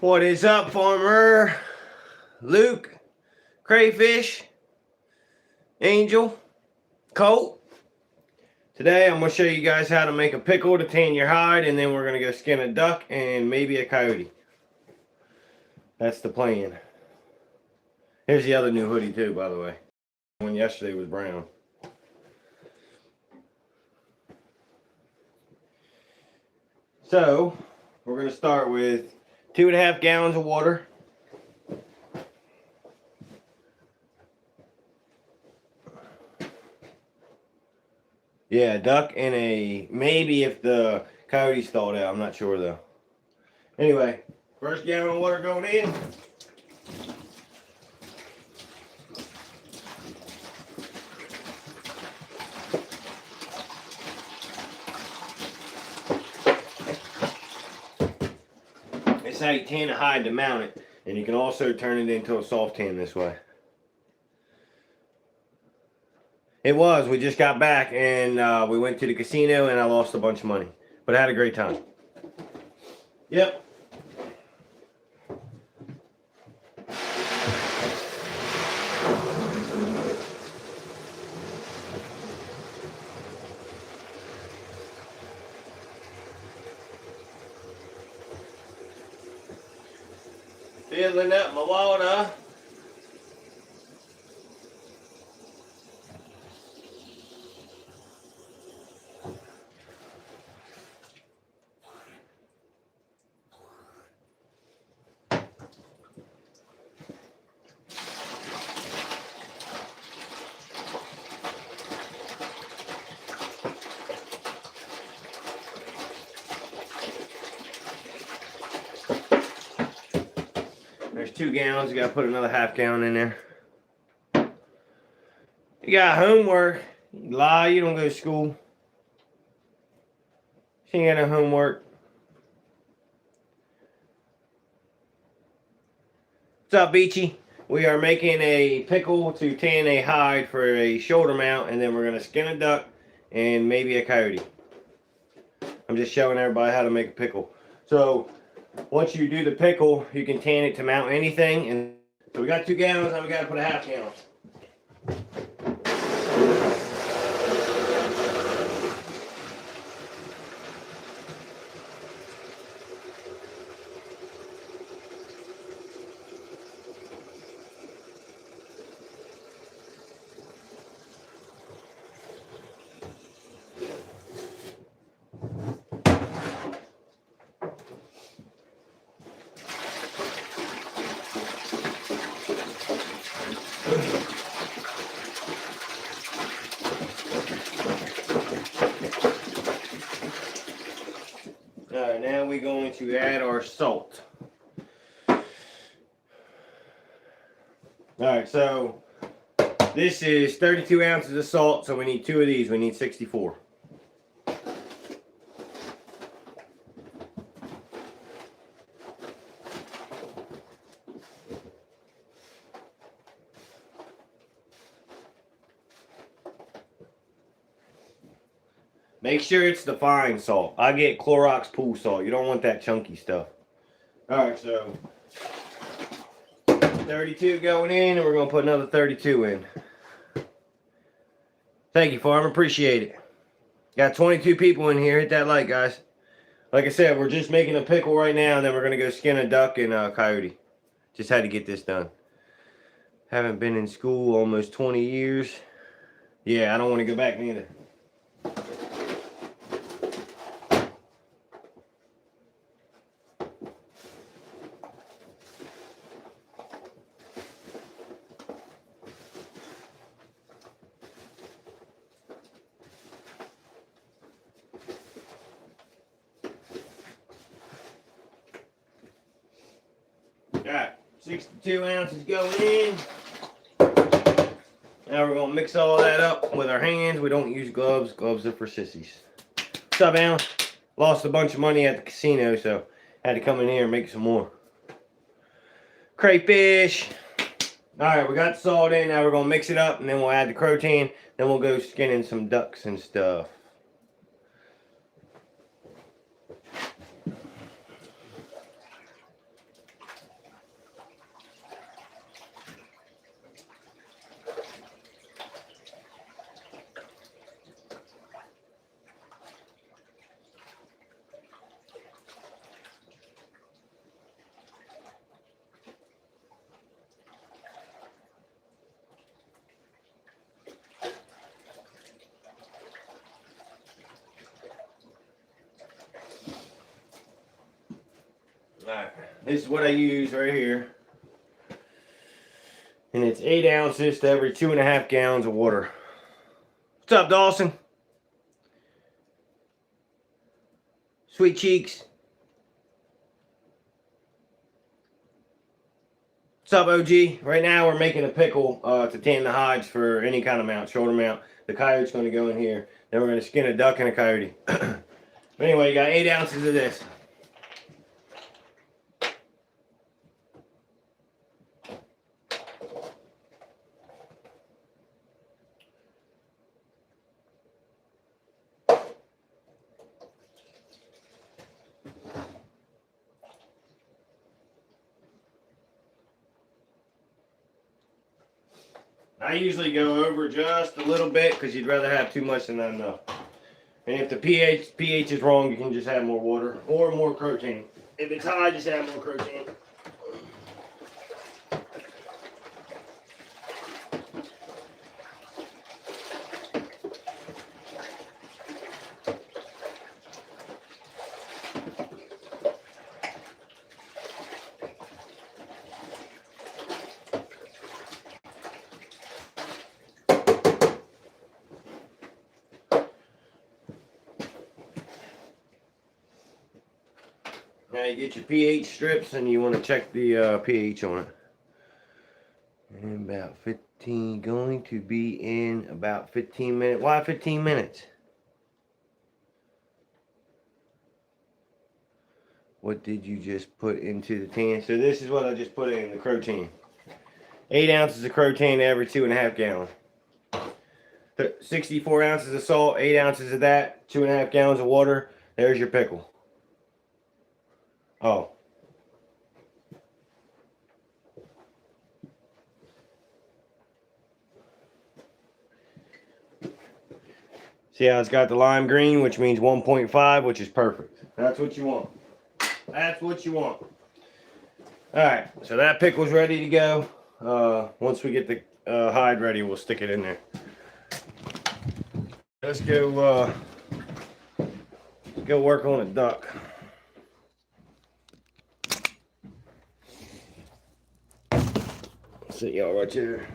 What is up, farmer? Luke, Crayfish, Angel, Colt. Today I'm going to show you guys how to make a pickle to tan your hide, and then we're going to go skin a duck and maybe a coyote. That's the plan. Here's the other new hoodie too, by the way. One yesterday was brown. So, we're going to start with 2.5 gallons of water. Yeah, duck and a, maybe if the coyote stalled out, I'm not sure though. Anyway, first gallon of water going in. It's how you tan a hide to mount it, and you can also turn it into a soft tan this way. It was. We just got back and we went to the casino and I lost a bunch of money. But I had a great time. Yep. Filling up my water. There's 2 gallons. You gotta put another ½ gallon in there. You got homework. You lie, you don't go to school. She ain't got no homework. What's up, Beachy? We are making a pickle to tan a hide for a shoulder mount, and then we're gonna skin a duck and maybe a coyote. I'm just showing everybody how to make a pickle. So once you do the pickle, you can tan it to mount anything. And so we got 2 gallons, and we got to put a ½ gallon. Alright, now we're going to add our salt. Alright, so this is 32 ounces of salt, so we need 2 of these. We need 64. Make sure it's the fine salt. I get Clorox pool salt. You don't want that chunky stuff. Alright, so 32 going in, and we're going to put another 32 in. Thank you, farmer. Appreciate it. Got 22 people in here. Hit that like, guys. Like I said, we're just making a pickle right now, and then we're going to go skin a duck and a coyote. Just had to get this done. Haven't been in school almost 20 years. Yeah, I don't want to go back neither. Alright, 62 ounces going in. Now we're going to mix all that up with our hands. We don't use gloves. Gloves are for sissies. What's up, Alan? Lost a bunch of money at the casino, so had to come in here and make some more. Crayfish. Alright, we got the salt in. Now we're going to mix it up, and then we'll add the croton. Then we'll go skinning some ducks and stuff. Alright, this is what I use right here. And it's 8 ounces to every 2.5 gallons of water. What's up, Dawson? Sweet cheeks. What's up, OG? Right now we're making a pickle to tan the hides for any kind of mount, shoulder mount. The coyote's going to go in here. Then we're going to skin a duck and a coyote. But anyway, you got 8 ounces of this. I usually go over just a little bit because you'd rather have too much than not enough. And if the pH is wrong, you can just add more water or more protein. If it's high, just add more protein. Now you get your pH strips and you want to check the pH on it. And about 15, going to be in about 15 minutes. Why 15 minutes? What did you just put into the tan? So this is what I just put in, the crotan. 8 ounces of crotan every 2.5 gallons. 64 ounces of salt, 8 ounces of that, 2.5 gallons of water. There's your pickle. Oh. See how it's got the lime green, which means 1.5, which is perfect. That's what you want. That's what you want. Alright, so that pickle's ready to go. Once we get the hide ready, we'll stick it in there. Let's go work on a duck. Sit y'all right here.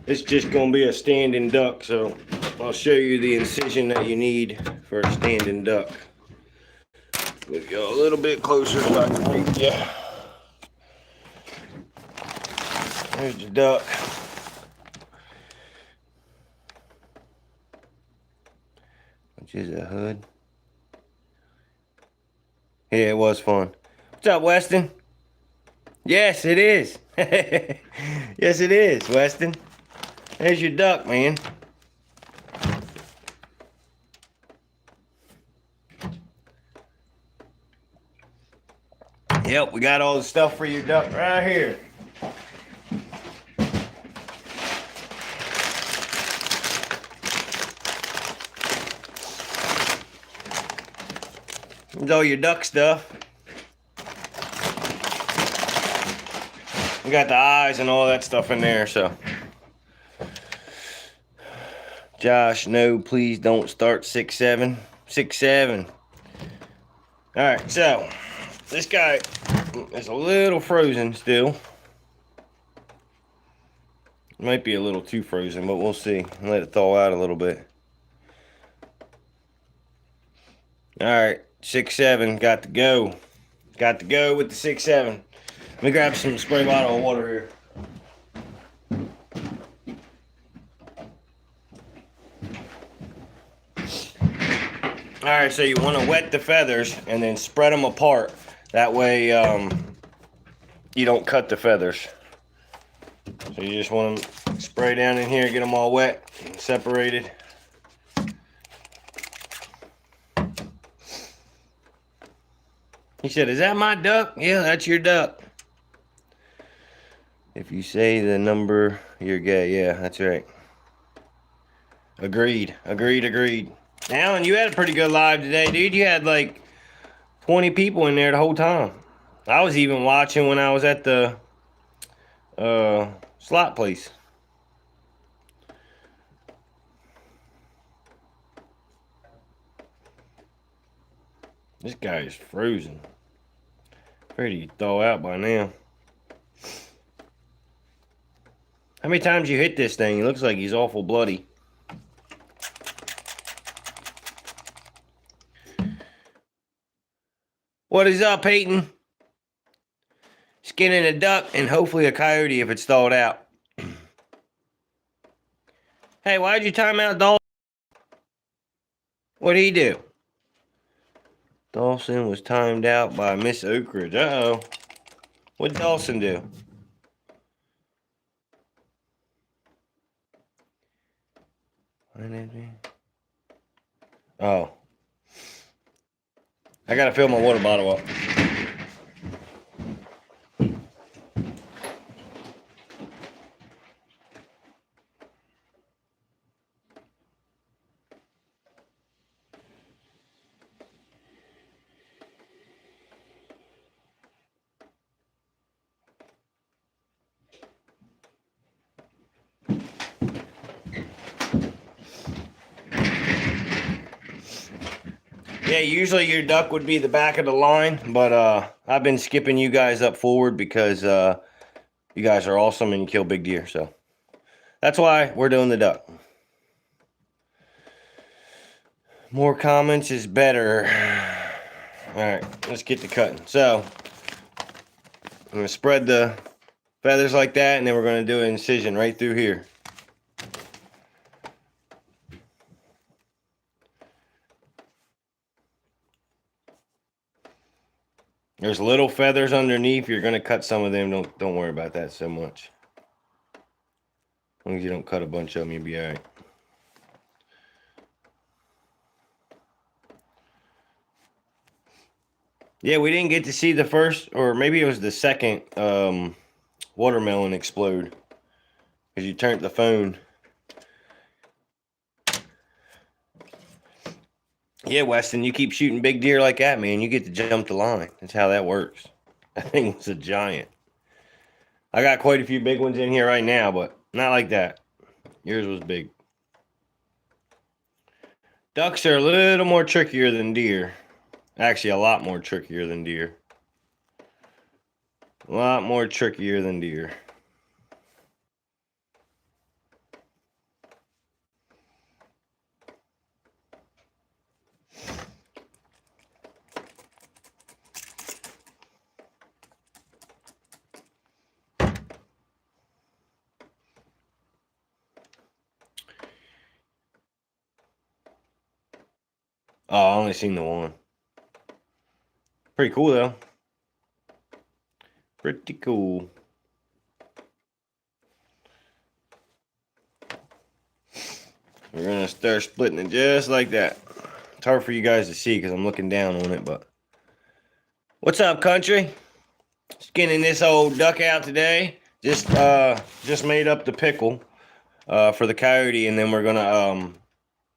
It's just going to be a standing duck, so I'll show you the incision that you need for a standing duck. Move you a little bit closer so I can reach you. There's the duck. Which is a hood. Yeah, it was fun. What's up, Weston? Yes, it is. Yes, it is, Weston. There's your duck, man. Yep, we got all the stuff for your duck right here. There's all your duck stuff. We got the eyes and all that stuff in there, so. Josh, no, please don't start 6-7. 6-7. Alright, so this guy is a little frozen still. Might be a little too frozen, but we'll see. Let it thaw out a little bit. Alright, 6-7, got to go. Got to go with the 6-7. Let me grab some spray bottle of water here. Alright, so you want to wet the feathers and then spread them apart. That way you don't cut the feathers. So you just want them spray down in here, get them all wet and separated. He said, is that my duck? Yeah, that's your duck. If you say the number, you're gay. Yeah, that's right. Agreed. Agreed, agreed. Alan, you had a pretty good live today, dude. You had like 20 people in there the whole time. I was even watching when I was at the slot place. This guy is frozen. Ready to thaw out by now. How many times you hit this thing? He looks like he's awful bloody. What is up, Peyton? Skinning a duck and hopefully a coyote if it's thawed out. Hey, why'd you time out Dawson? What'd he do? Dawson was timed out by Miss Oakridge. Uh-oh. What'd Dawson do? Oh. I gotta fill my water bottle up. Yeah, usually your duck would be the back of the line, but I've been skipping you guys up forward because you guys are awesome and you kill big deer, so that's why we're doing the duck. More comments is better. Alright, let's get to cutting. So, I'm going to spread the feathers like that, and then we're going to do an incision right through here. There's little feathers underneath. You're going to cut some of them. Don't worry about that so much. As long as you don't cut a bunch of them, you'll be alright. Yeah, we didn't get to see the first, or maybe it was the second watermelon explode. Because you turned the phone. Yeah, Weston, you keep shooting big deer like that, man. You get to jump the line. That's how that works. That thing was a giant. I got quite a few big ones in here right now, but not like that. Yours was big. Ducks are a little more trickier than deer. Actually, a lot more trickier than deer. A lot more trickier than deer. Oh, I only seen the one. Pretty cool, though. Pretty cool. We're going to start splitting it just like that. It's hard for you guys to see because I'm looking down on it, but... What's up, country? Skinning this old duck out today. Just made up the pickle for the coyote, and then we're going to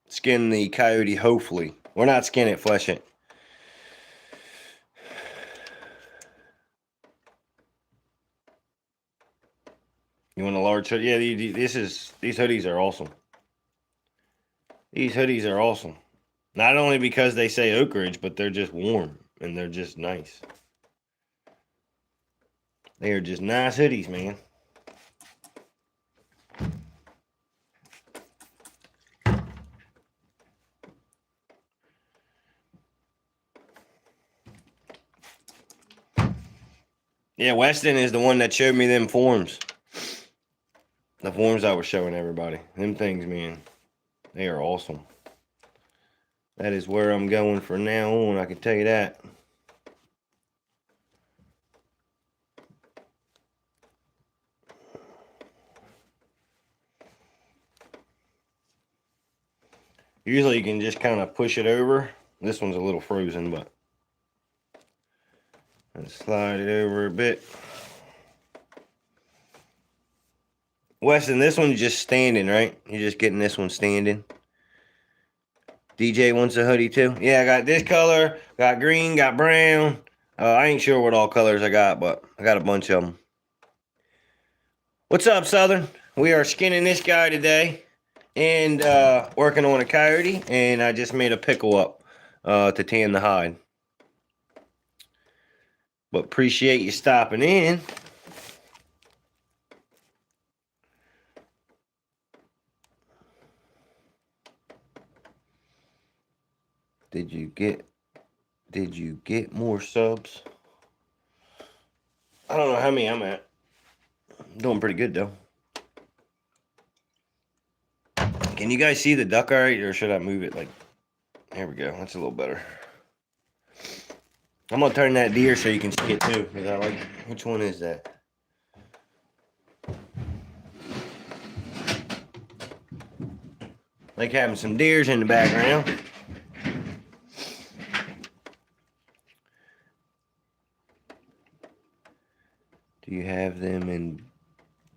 skin the coyote, hopefully. We're not skinning it, flesh it. You want a large hoodie? Yeah, these hoodies are awesome. These hoodies are awesome. Not only because they say Oakridge, but they're just warm and they're just nice. They are just nice hoodies, man. Yeah, Weston is the one that showed me them forms. The forms I was showing everybody. Them things, man, they are awesome. That is where I'm going from now on, I can tell you that. Usually you can just kind of push it over. This one's a little frozen, but let's slide it over a bit. Weston, this one's just standing, right? You're just getting this one standing. DJ wants a hoodie too. Yeah, I got this color, got green, got brown. I ain't sure what all colors I got, but I got a bunch of them. What's up, Southern? We are skinning this guy today and working on a coyote, and I just made a pickle up to tan the hide. But appreciate you stopping in. Did you get more subs? I don't know how many I'm at. I'm doing pretty good though. Can you guys see the duck all right, or should I move it? Like, there we go. That's a little better. I'm gonna turn that deer so you can see it too, because I like. Which one is that? Like having some deers in the background. Do you have them in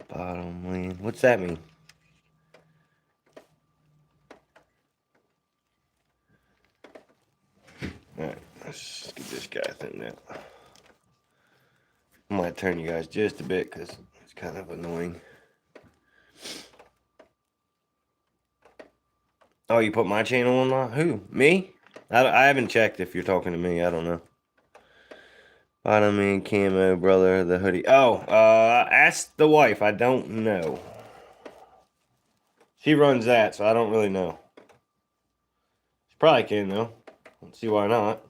bottomland? What's that mean? Alright, let's get this guy thinned out. I might turn you guys just a bit because it's kind of annoying. Oh, you put my channel on lock? Who? Me? I haven't checked if you're talking to me. I don't know. Bottomland camo, brother, the hoodie. Oh, ask the wife. I don't know. She runs that, so I don't really know. She probably can, though. Let's see why not.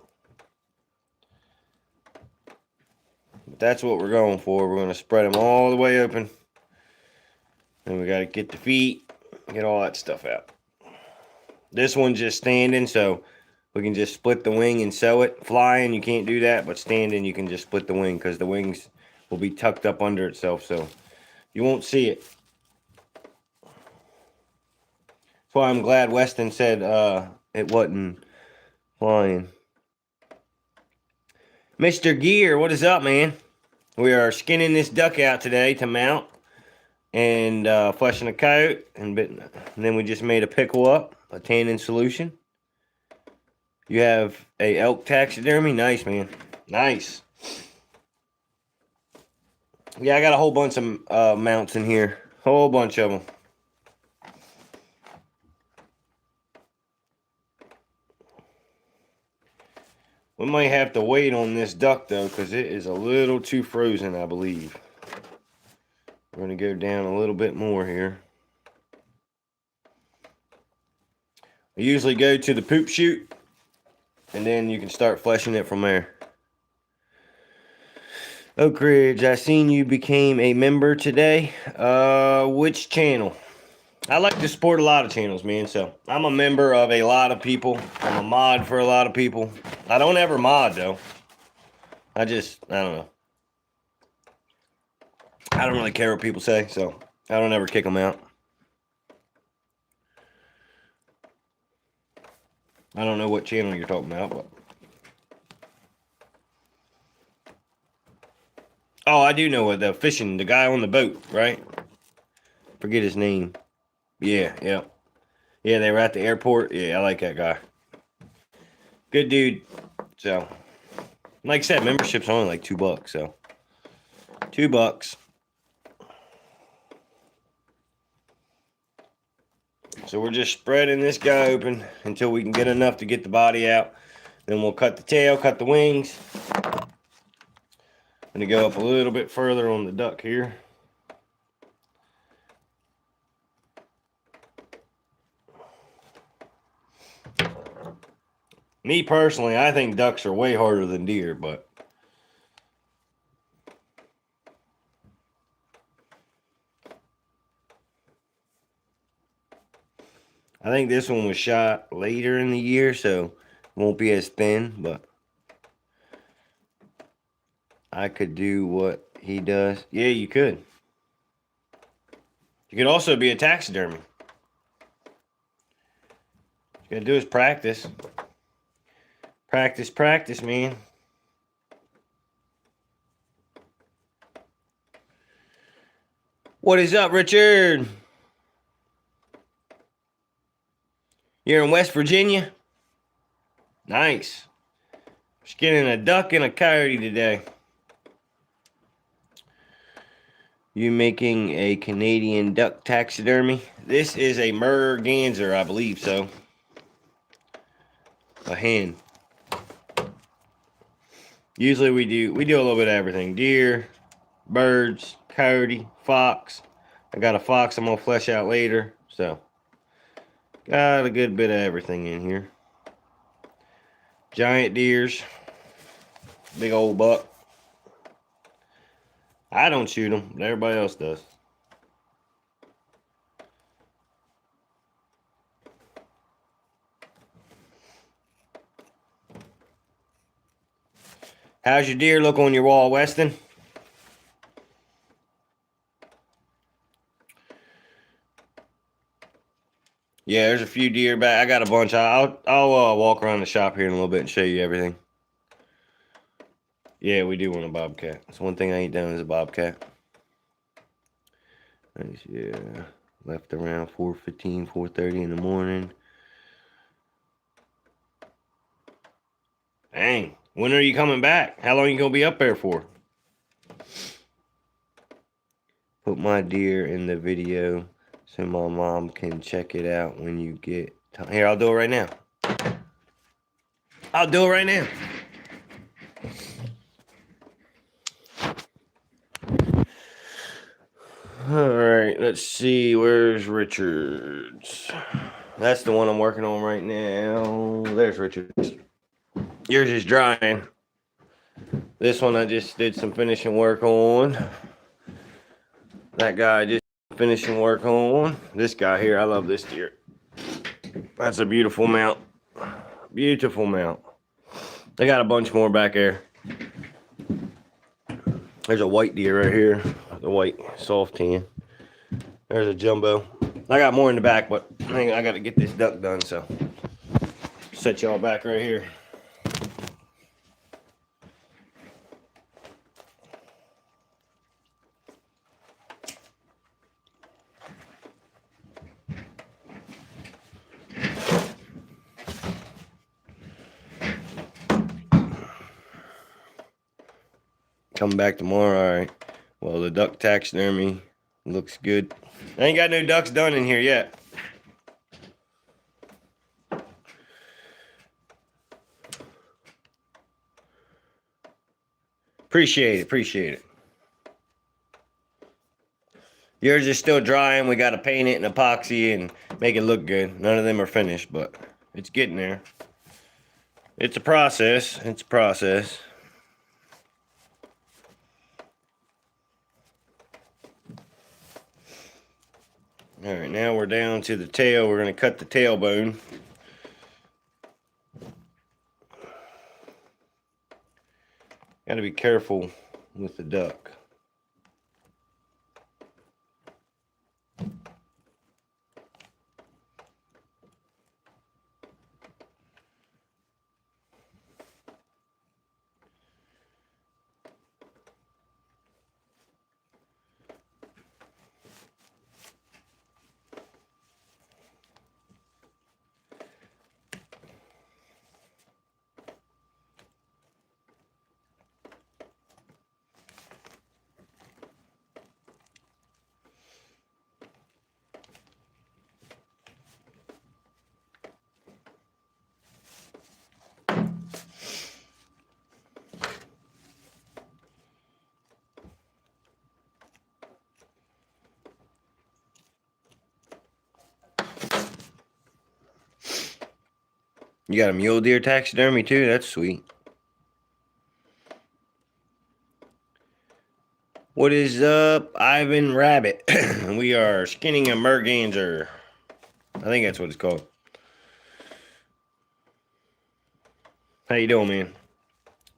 But that's what we're going for. We're going to spread them all the way open. And we got to get the feet, get all that stuff out. This one's just standing, so we can just split the wing and sew it. Flying, you can't do that, but standing, you can just split the wing because the wings will be tucked up under itself, so you won't see it. That's why I'm glad Weston said it wasn't flying. Mr. Gear, what is up, man? We are skinning this duck out today to mount and fleshing a coat, and then we just made a pickle up, a tanning solution. You have a elk taxidermy? Nice, man. Nice. Yeah, I got a whole bunch of mounts in here. Whole bunch of them. We might have to wait on this duck, though, because it is a little too frozen, I believe. We're going to go down a little bit more here. I usually go to the poop chute, and then you can start fleshing it from there. Oakridge, I seen you became a member today. Which channel? I like to support a lot of channels, man, so I'm a member of a lot of people. I'm a mod for a lot of people. I don't ever mod, though. I don't know. I don't really care what people say, so I don't ever kick them out. I don't know what channel you're talking about, but... Oh, I do know what the fishing, the guy on the boat, right? Forget his name. Yeah. Yeah, they were at the airport. Yeah, I like that guy. Good dude. So, like I said, membership's only like $2, so $2. So we're just spreading this guy open until we can get enough to get the body out. Then we'll cut the tail, cut the wings. I'm gonna go up a little bit further on the duck here. Me personally, I think ducks are way harder than deer, but I think this one was shot later in the year, so it won't be as thin, but I could do what he does. Yeah, you could. You could also be a taxidermy. All you gotta do is practice. Practice, man. What is up, Richard? You're in West Virginia? Nice. Skinning a duck and a coyote today. You making a Canadian duck taxidermy? This is a merganser, I believe so. A hen. Usually we do a little bit of everything. Deer, birds, coyote, fox. I got a fox I'm gonna flesh out later. So got a good bit of everything in here. Giant deers. Big old buck. I don't shoot them, but everybody else does. How's your deer look on your wall, Weston? Yeah, there's a few deer back. I got a bunch. I'll walk around the shop here in a little bit and show you everything. Yeah, we do want a bobcat. That's one thing I ain't done is a bobcat. Nice, yeah. Left around 4:15, 4:30 in the morning. Dang. When are you coming back? How long are you going to be up there for? Put my deer in the video so my mom can check it out when you get time. Here, I'll do it right now. I'll do it right now. Alright, let's see. Where's Richards? That's the one I'm working on right now. There's Richards. Yours is drying. This one I just did some finishing work on. That guy I just finishing work on. This guy here, I love this deer. That's a beautiful mount. Beautiful mount. I got a bunch more back there. There's a white deer right here. The white soft tan. There's a jumbo. I got more in the back, but I got to get this duck done, so set y'all back right here. Coming back tomorrow, all right. Well, the duck taxidermy looks good. I ain't got no ducks done in here yet. Appreciate it, appreciate it. Yours is still drying. We got to paint it and epoxy and make it look good. None of them are finished, but it's getting there. It's a process. It's a process. All right, now we're down to the tail. We're going to cut the tailbone. Got to be careful with the duck. You got a mule deer taxidermy too? That's sweet. What is up, Ivan Rabbit? We are skinning a merganser. I think that's what it's called. How you doing, man?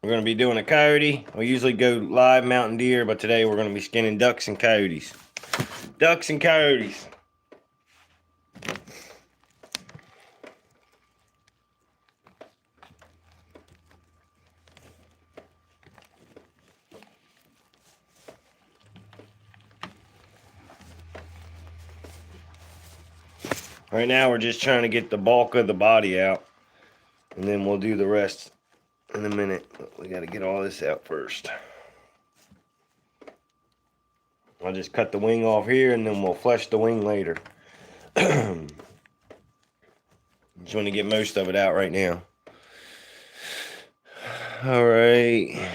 We're going to be doing a coyote. We usually go live mountain deer, but today we're going to be skinning ducks and coyotes. Ducks and coyotes. Right now we're just trying to get the bulk of the body out. And then we'll do the rest in a minute. We got to get all this out first. I'll just cut the wing off here and then we'll flesh the wing later. Just want to get most of it out right now. All right.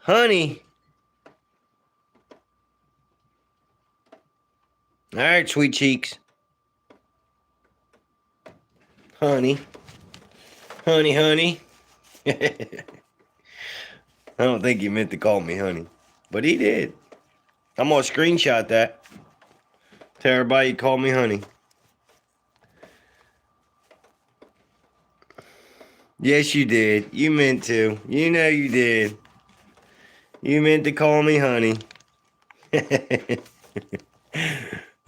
Honey. All right, sweet cheeks. Honey. Honey, honey. I don't think he meant to call me honey, but he did. I'm going to screenshot that. Tell everybody you call me honey. Yes, you did. You meant to. You know you did. You meant to call me honey.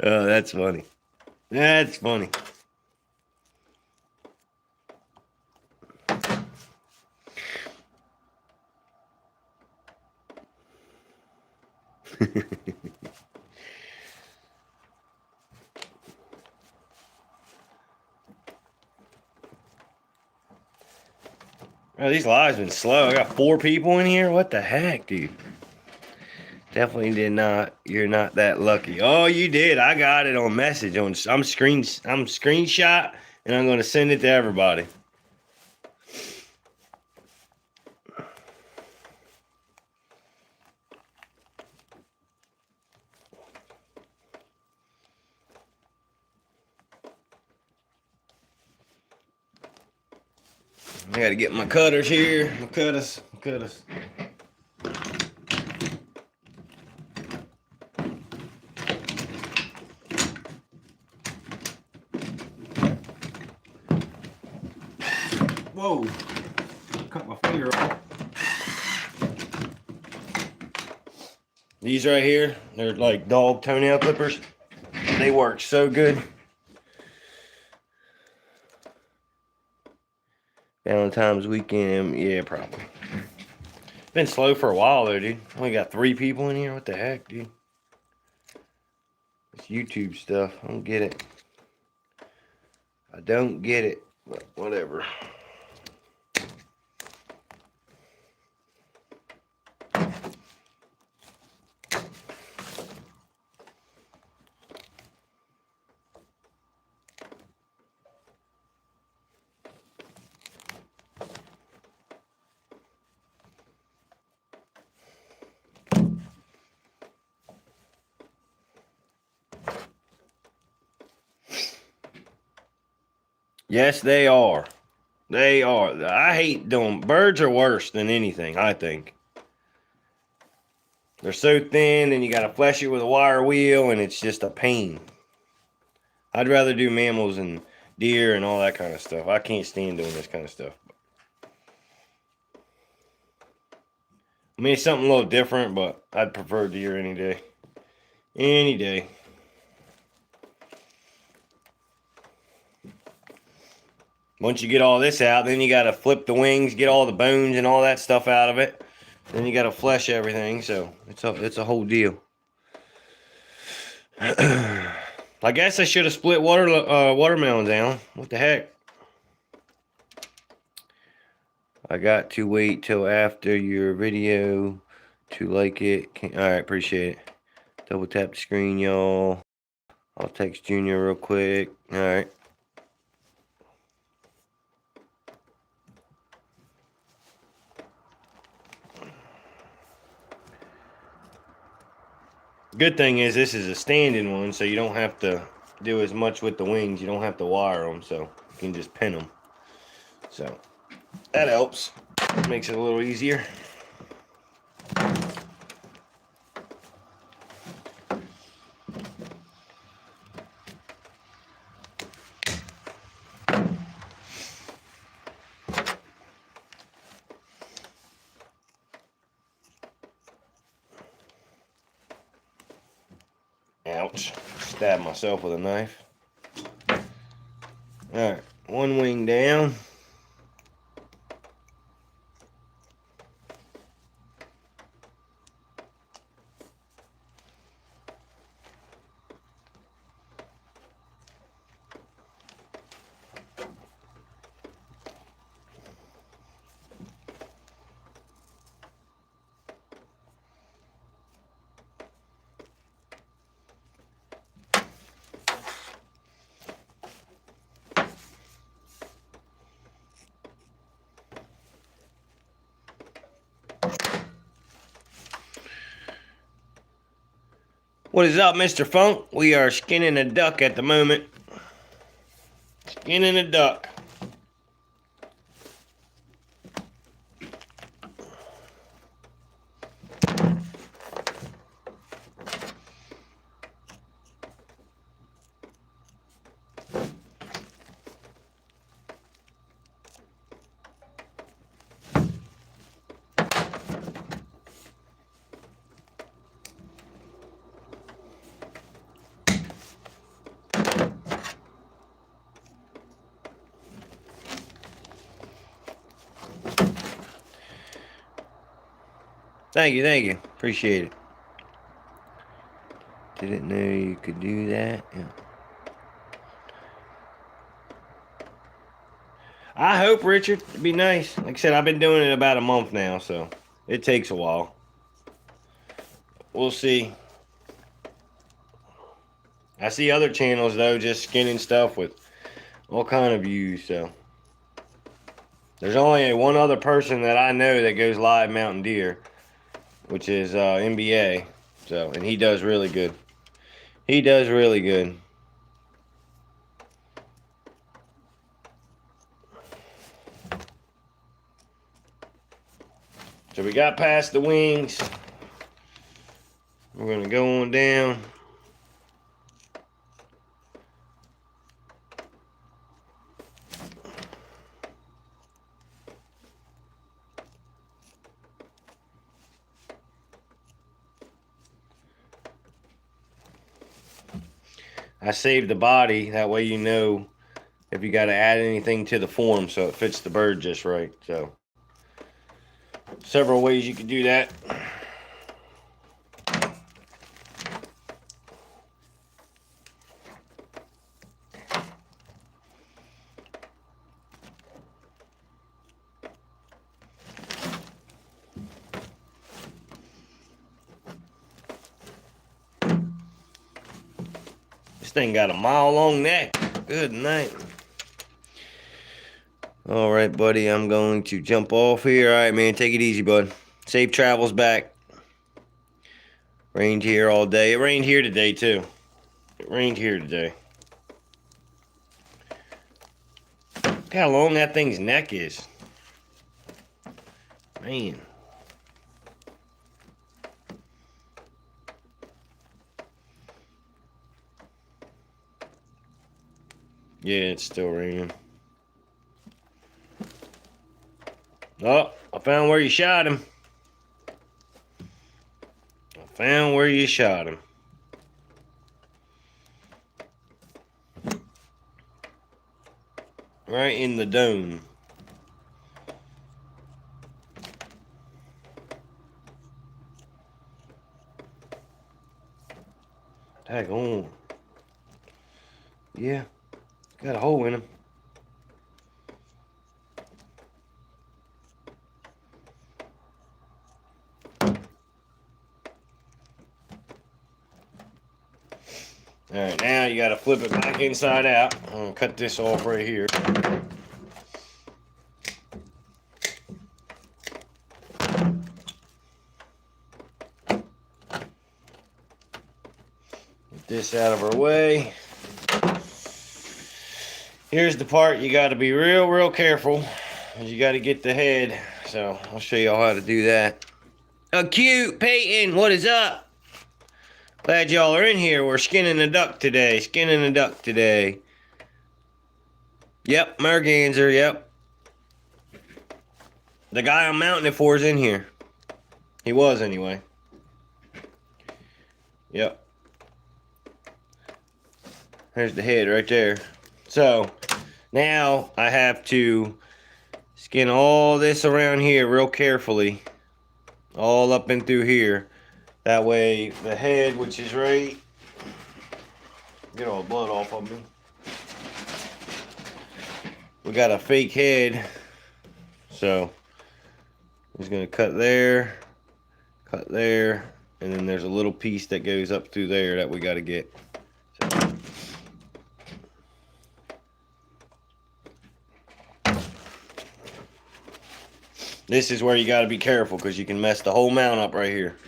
Oh, that's funny. That's funny. Oh, these lives been slow. I got 4 people in here. What the heck, dude? Definitely did not. You're not that lucky. Oh, you did. I got it on message. I'm screenshot, and I'm gonna send it to everybody. I gotta get my cutters here. My cutters. Whoa. Cut my finger off. These right here, they're like dog toenail clippers. They work so good. Valentine's weekend, yeah, probably. Been slow for a while though, dude. Only got 3 people in here. What the heck, dude? It's YouTube stuff. I don't get it. I don't get it, but whatever. Yes, they are. They are. I hate doing. Birds are worse than anything, I think. They're so thin, and you got to flesh it with a wire wheel, and it's just a pain. I'd rather do mammals and deer and all that kind of stuff. I can't stand doing this kind of stuff. I mean, it's something a little different, but I'd prefer deer any day. Any day. Once you get all this out, then you got to flip the wings, get all the bones and all that stuff out of it. Then you got to flesh everything, so it's a whole deal. I guess I should have split watermelon down. What the heck? I got to wait till after your video to like it. Alright, appreciate it. Double tap the screen, y'all. I'll text Junior real quick. Alright. Good thing is this is a standing one, so you don't have to do as much with the wings. You don't have to wire them, so you can just pin them. So that helps. Makes it a little easier. Ouch. Stabbed myself with a knife. Alright, one wing down. What is up, Mr. Funk? We are skinning a duck at the moment. Skinning a duck. Thank you. Appreciate it. Didn't know you could do that. Yeah. I hope, Richard. It'd be nice. Like I said, I've been doing it about a month now, so it takes a while. We'll see. I see other channels, though, just skinning stuff with all kind of views, so. There's only one other person that I know that goes live mountain deer, which is NBA. So, and he does really good. He does really good. So we got past the wings. We're going to go on down. I saved the body, that way you know if you got to add anything to the form so it fits the bird just right. So, several ways you can do that. This thing got a mile-long neck. Good night. All right, buddy. I'm going to jump off here. All right, man. Take it easy, bud. Safe travels back. Rained here all day. It rained here today, too. It rained here today. Look how long that thing's neck is. Man. Yeah, it's still raining. Oh, I found where you shot him. Found where you shot him. Right in the dome. Tag on. Yeah, got a hole in him. Alright, now you gotta flip it back inside out. I'm gonna cut this off right here. Get this out of our way. Here's the part you gotta be real careful. You gotta get the head. So I'll show y'all how to do that. Cute Peyton, what is up? Glad y'all are in here. We're skinning a duck today. Skinning a duck today. Yep, merganser, yep. The guy I'm mounting it for is in here. He was anyway. Yep. There's the head right there. So, now I have to skin all this around here real carefully. All up and through here. That way, the head, which is right... Get all the blood off of me. We got a fake head. So, I'm just going to cut there, and then there's a little piece that goes up through there that we got to get. So, this is where you got to be careful because you can mess the whole mount up right here.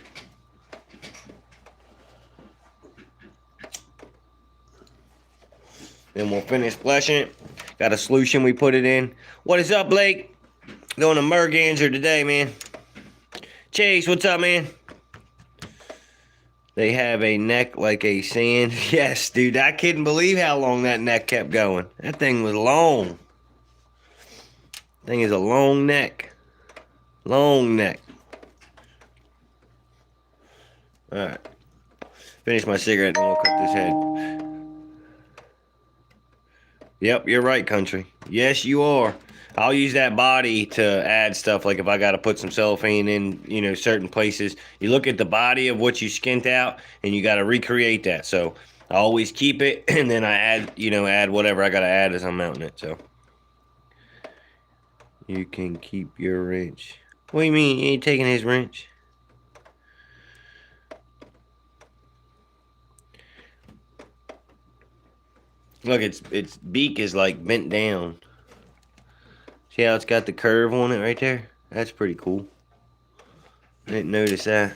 Then we'll finish fleshing it. Got a solution we put it in. What is up, Blake? Doing a merganser today, man. Chase, what's up, man? They have a neck like a sand. Yes, dude, I couldn't believe how long that neck kept going. That thing was long. Thing is a long neck. Long neck. Alright. Finish my cigarette and we'll cut this head. Yep, you're right, country. Yes, you are. I'll use that body to add stuff, like if I got to put some cellophane in, you know, certain places. You look at the body of what you skint out, and you got to recreate that. So I always keep it, and then I add, you know, add whatever I got to add as I'm mounting it. So you can keep your wrench. What do you mean? You ain't taking his wrench? Look, its beak is like bent down. See how it's got the curve on it right there? That's pretty cool. I didn't notice that.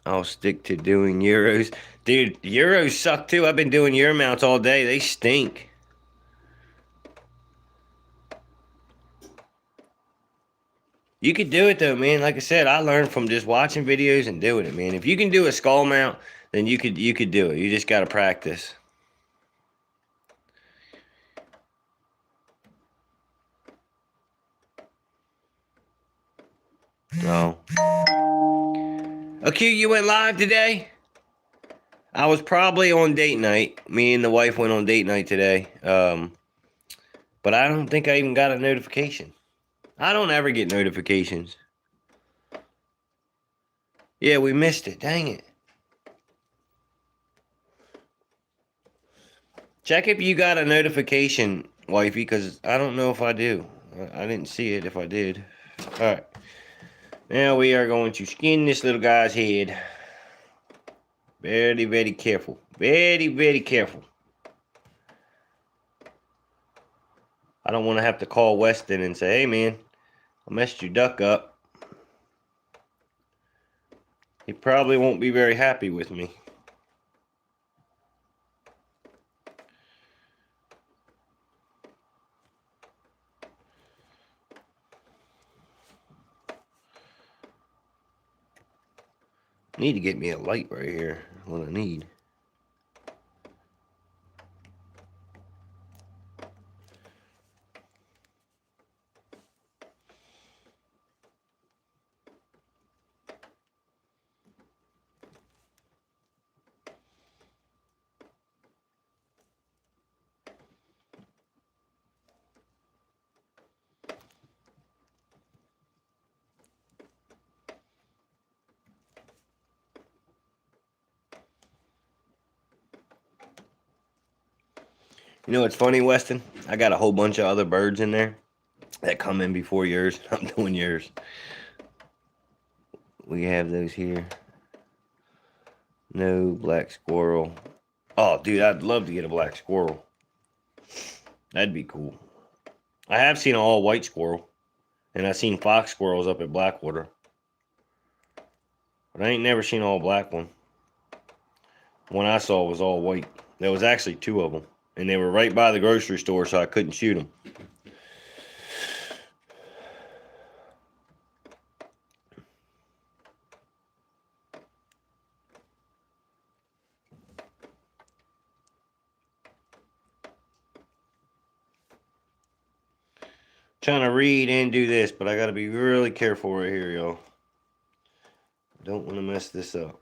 I'll stick to doing Euros. Dude, Euros suck too. I've been doing Euro mounts all day. They stink. You could do it though, man. Like I said, I learned from just watching videos and doing it, man. If you can do a skull mount, then you could do it. You just gotta practice. Oh. Okay, you went live today? I was probably on date night. Me and the wife went on date night today. But I don't think I even got a notification. I don't ever get notifications. Yeah, we missed it. Dang it. Check if you got a notification, wifey, because I don't know if I do. I didn't see it if I did. Alright. Now we are going to skin this little guy's head. Very, very careful. Very, very careful. I don't want to have to call Weston and say, hey man, I messed your duck up. He probably won't be very happy with me. Need to get me a light right here. What I need. You know what's funny, Weston? I got a whole bunch of other birds in there that come in before yours. I'm doing yours. We have those here. No black squirrel. Oh, dude, I'd love to get a black squirrel. That'd be cool. I have seen an all white squirrel. And I've seen fox squirrels up at Blackwater. But I ain't never seen an all black one. One I saw was all white. There was actually two of them. And they were right by the grocery store, so I couldn't shoot them. Trying to read and do this, but I got to be really careful right here, y'all. Don't want to mess this up.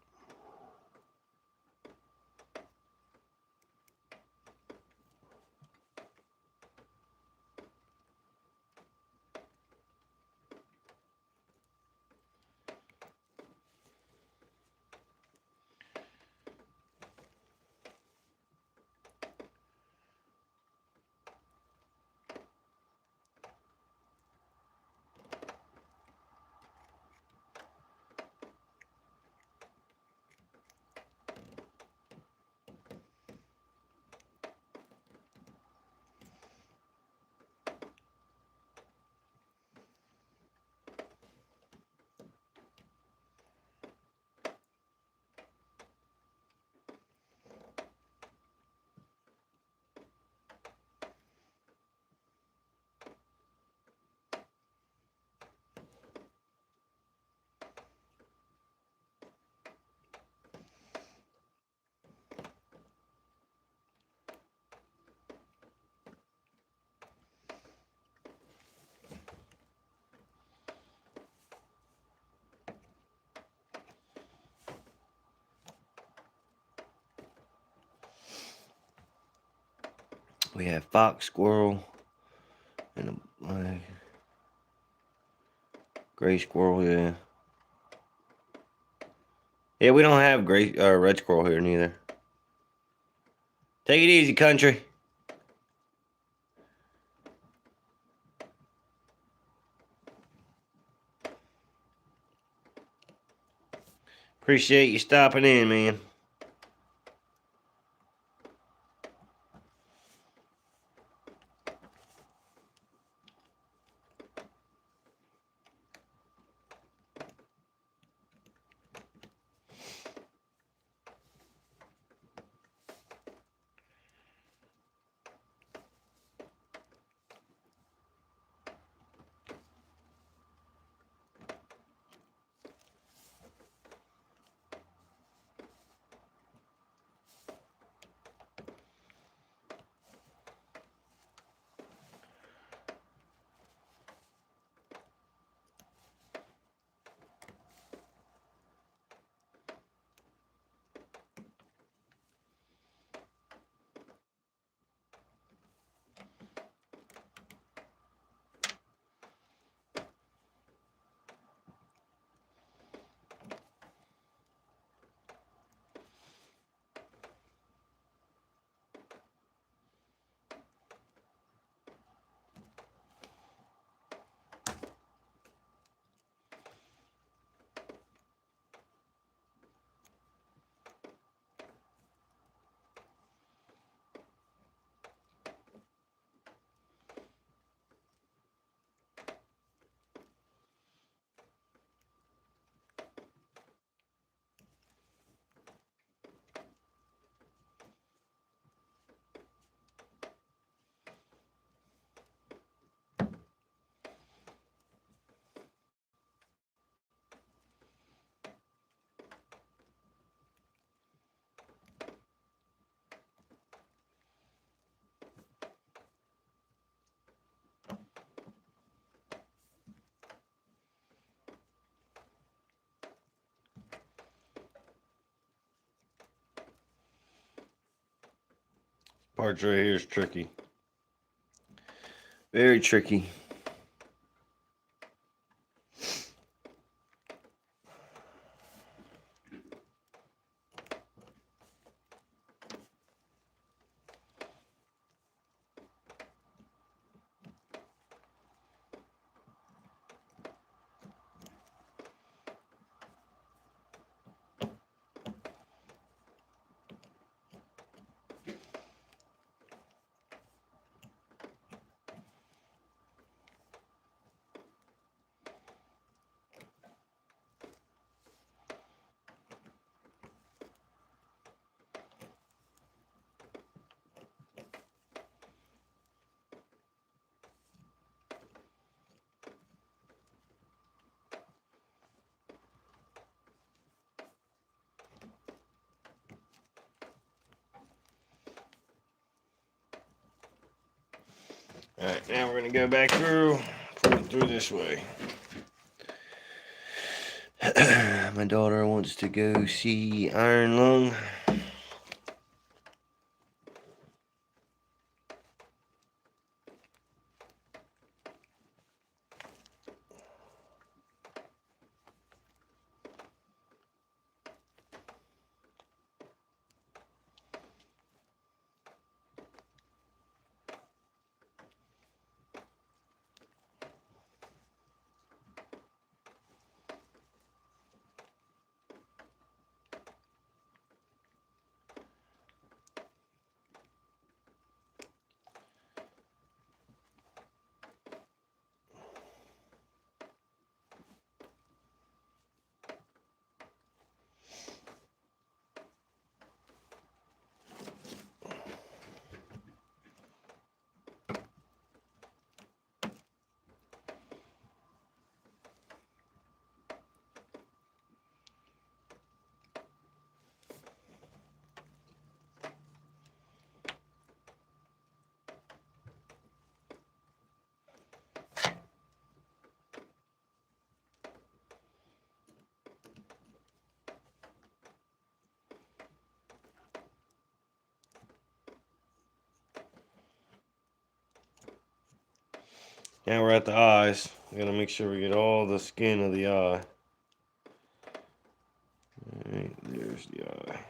We have fox, squirrel, and a gray squirrel. Yeah. Yeah, we don't have red squirrel here neither. Take it easy, country. Appreciate you stopping in, man. Part right here is tricky. Very tricky. Alright, now we're going to go back through, pull it through this way. My daughter wants to go see Iron Lung. Now we're at the eyes. We gotta make sure we get all the skin of the eye. Alright, there's the eye.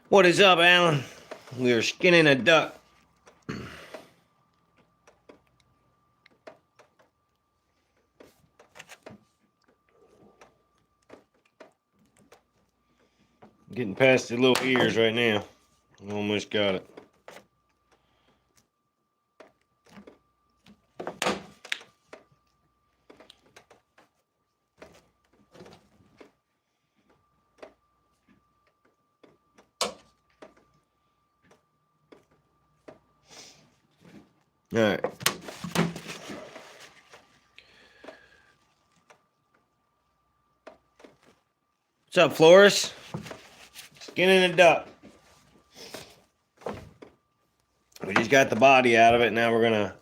What is up, Alan? We are skinning a duck. Getting past the little ears right now. Almost got it. Alright. What's up, Flores? Skinning a duck. We just got the body out of it. Now we're gonna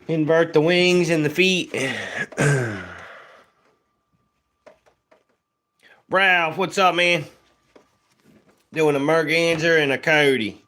invert the wings and the feet. Ralph, what's up, man? Doing a merganser and a coyote.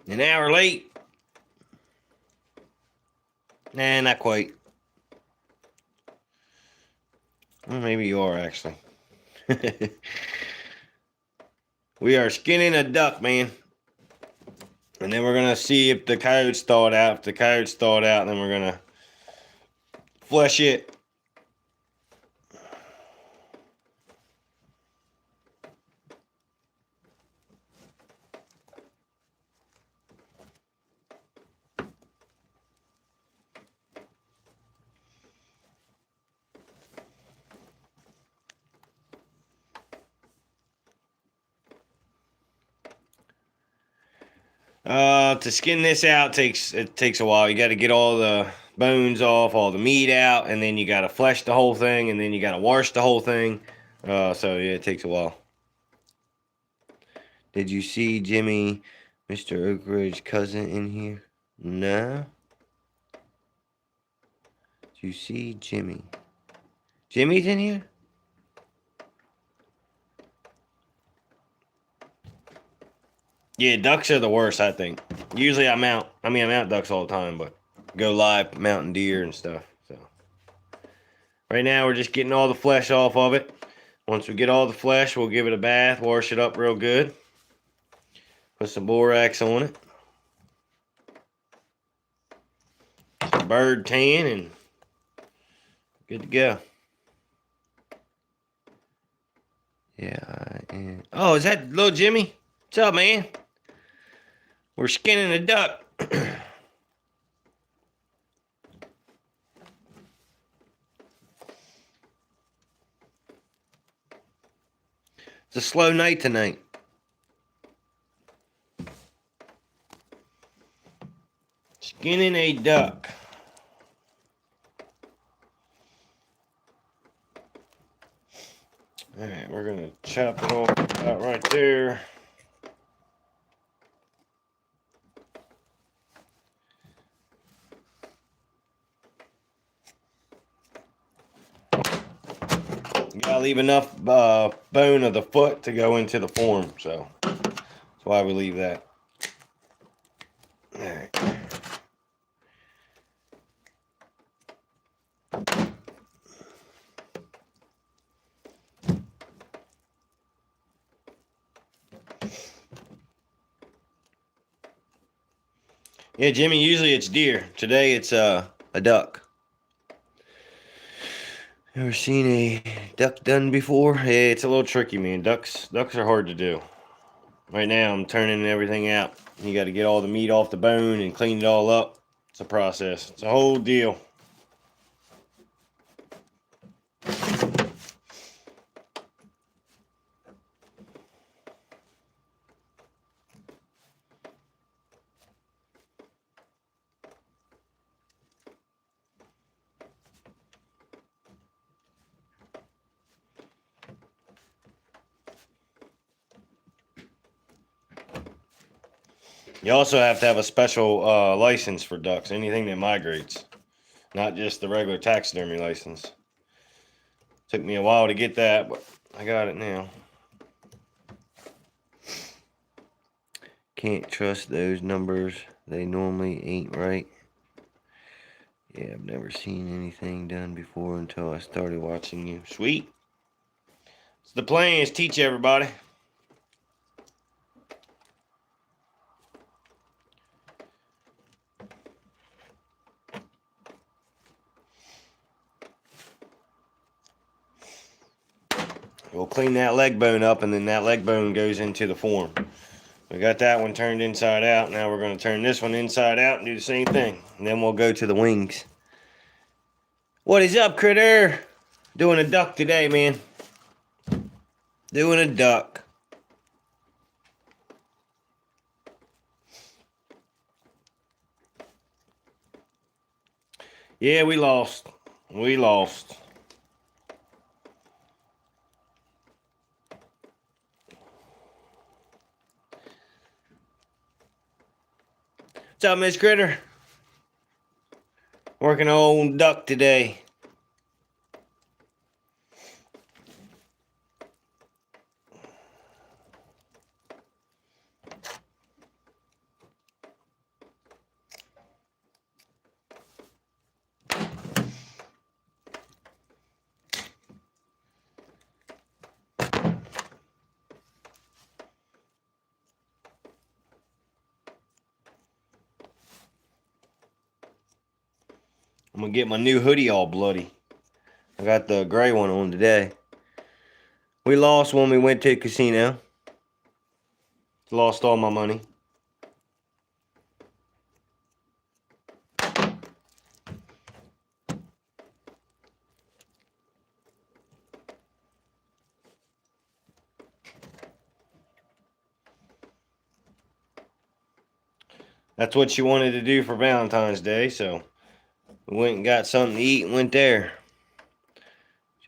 An hour late. Nah, not quite. Well, maybe you are, actually. We are skinning a duck, man. And then we're going to see if the coyotes thaw it out. If the coyotes thaw it out, then we're going to flesh it. To skin this out it takes a while. You got to get all the bones off, all the meat out, and then you got to flesh the whole thing, and then you got to wash the whole thing. So yeah, it takes a while. Did you see Jimmy, Mr. Oakridge cousin in here? No. Did you see Jimmy? Jimmy's in here? Yeah, ducks are the worst, I think. Usually I mount ducks all the time, but go live mounting deer and stuff. So right now we're just getting all the flesh off of it. Once we get all the flesh, we'll give it a bath, wash it up real good. Put some borax on it. Some bird tan and good to go. Yeah, and oh, is that little Jimmy? What's up, man? We're skinning a duck. It's a slow night tonight. Skinning a duck. Alright, we're going to chop it all out right there. You gotta leave enough bone of the foot to go into the form, so that's why we leave that. Alright. Yeah, Jimmy, usually it's deer. Today it's a duck. Ever seen a duck done before? Yeah, it's a little tricky, man. Ducks are hard to do. Right now I'm turning everything out. You got to get all the meat off the bone and clean it all up. It's a process. It's a whole deal. You also have to have a special license for ducks. Anything that migrates. Not just the regular taxidermy license. Took me a while to get that, but I got it now. Can't trust those numbers. They normally ain't right. Yeah, I've never seen anything done before until I started watching you. Sweet. So the plan is teach everybody. We'll clean that leg bone up, and then that leg bone goes into the form. We got that one turned inside out. Now we're going to turn this one inside out and do the same thing. And then we'll go to the wings. What is up, critter? Doing a duck today, man. Doing a duck. Yeah, we lost. We lost. What's up, Miss Critter? Working on duck today. I'm going to get my new hoodie all bloody. I got the gray one on today. We lost when we went to the casino. Lost all my money. That's what she wanted to do for Valentine's Day, so we went and got something to eat and went there.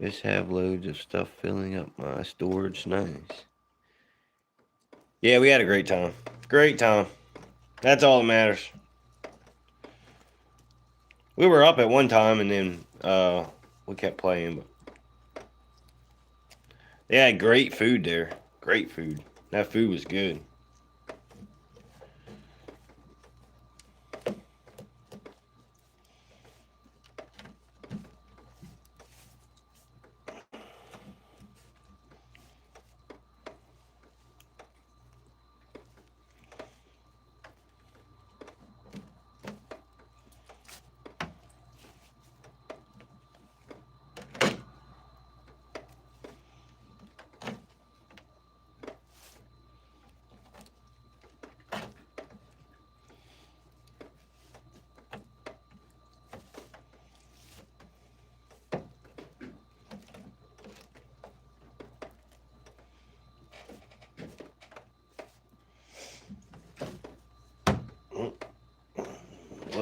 Just have loads of stuff filling up my storage. Nice. Yeah, we had a great time. Great time. That's all that matters. We were up at one time and then we kept playing, but they had great food there. Great food. That food was good.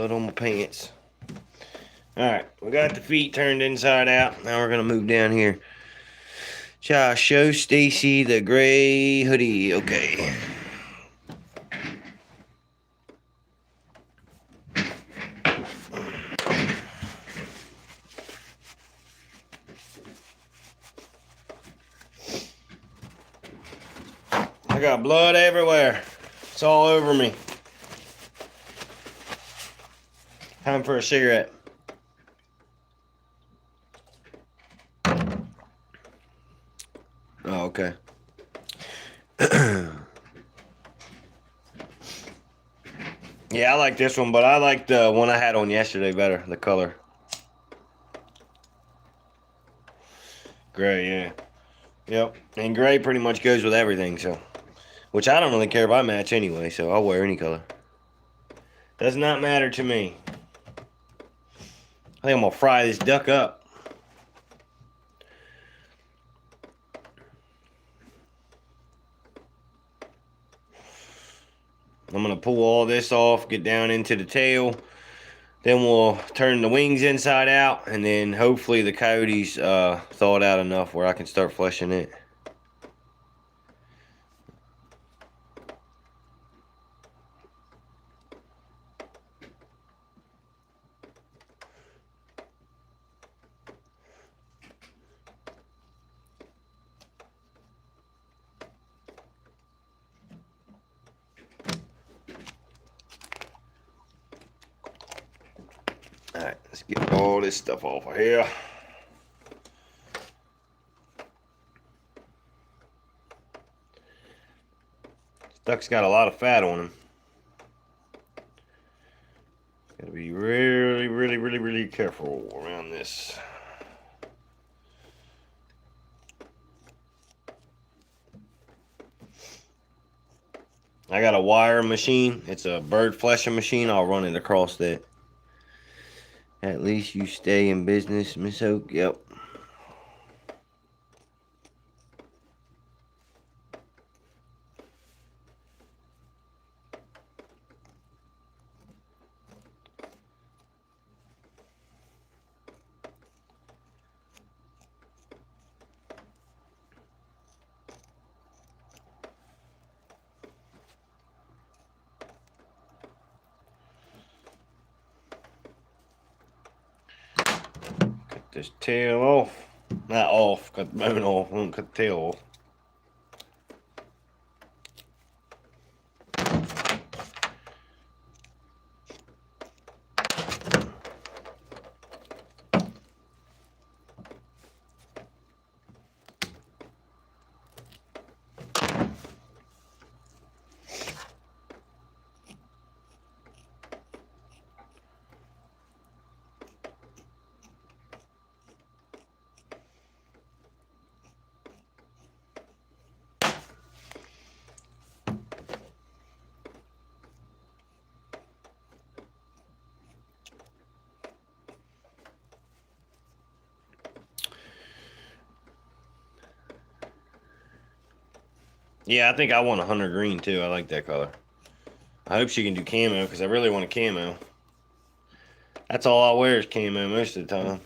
blood on my pants. Alright, we got the feet turned inside out. Now we're gonna move down here. Shall I show Stacy the gray hoodie? Okay. I got blood everywhere. It's all over me. Time for a cigarette. Oh, okay. Yeah, I like this one, but I like the one I had on yesterday better, the color. Gray, yeah. Yep, and gray pretty much goes with everything, so. Which I don't really care if I match anyway, so I'll wear any color. Does not matter to me. I think I'm gonna fry this duck up. I'm gonna pull all this off, get down into the tail. Then we'll turn the wings inside out, and then hopefully the coyote's thawed out enough where I can start fleshing it. Alright, let's get all this stuff off of here. This duck's got a lot of fat on him. Gotta be really, really, really, really careful around this. I got a wire machine. It's a bird fleshing machine. I'll run it across that. At least you stay in business, Miss Oak. Yep. Cut this tail off. Not off. Cut the bone off. I won't cut the tail off. Yeah, I think I want a hunter green too. I like that color. I hope she can do camo because I really want a camo. That's all I wear is camo most of the time.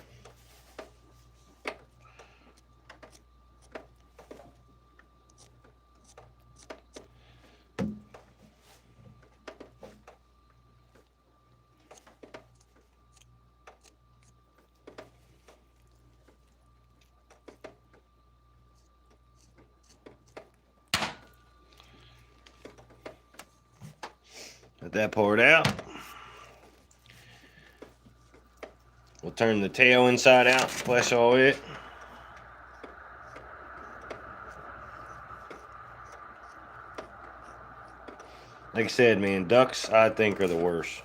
Let that part out. We'll turn the tail inside out, flesh all it. Like I said, man, ducks I think are the worst.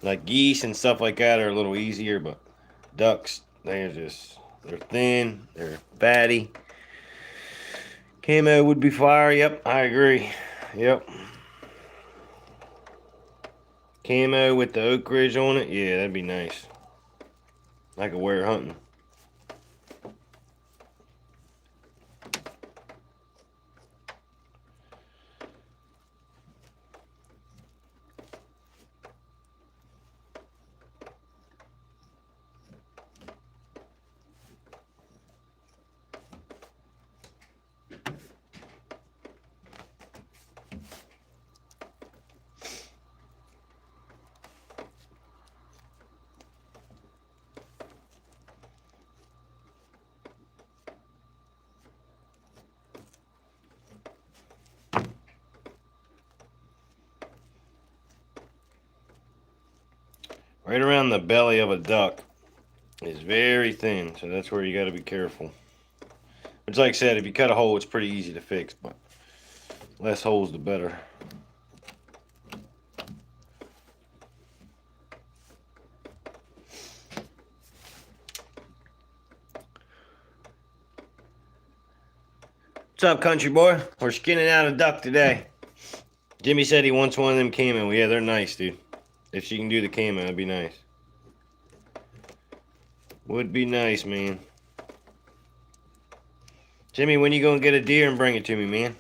Like geese and stuff like that are a little easier, but ducks, they're thin, they're fatty. Camo would be fire. Yep, I agree. Yep. Camo with the Oakridge on it. Yeah, that'd be nice. I could wear it hunting. right around the belly of a duck is very thin, so that's where you got to be careful. Which, like I said, if you cut a hole, it's pretty easy to fix, but less holes the better. What's up, country boy? We're skinning out a duck today. Jimmy said he wants one of them camo. Yeah, they're nice, dude. If she can do the camo, that'd be nice. Would be nice, man. Jimmy, when you gonna get a deer and bring it to me, man?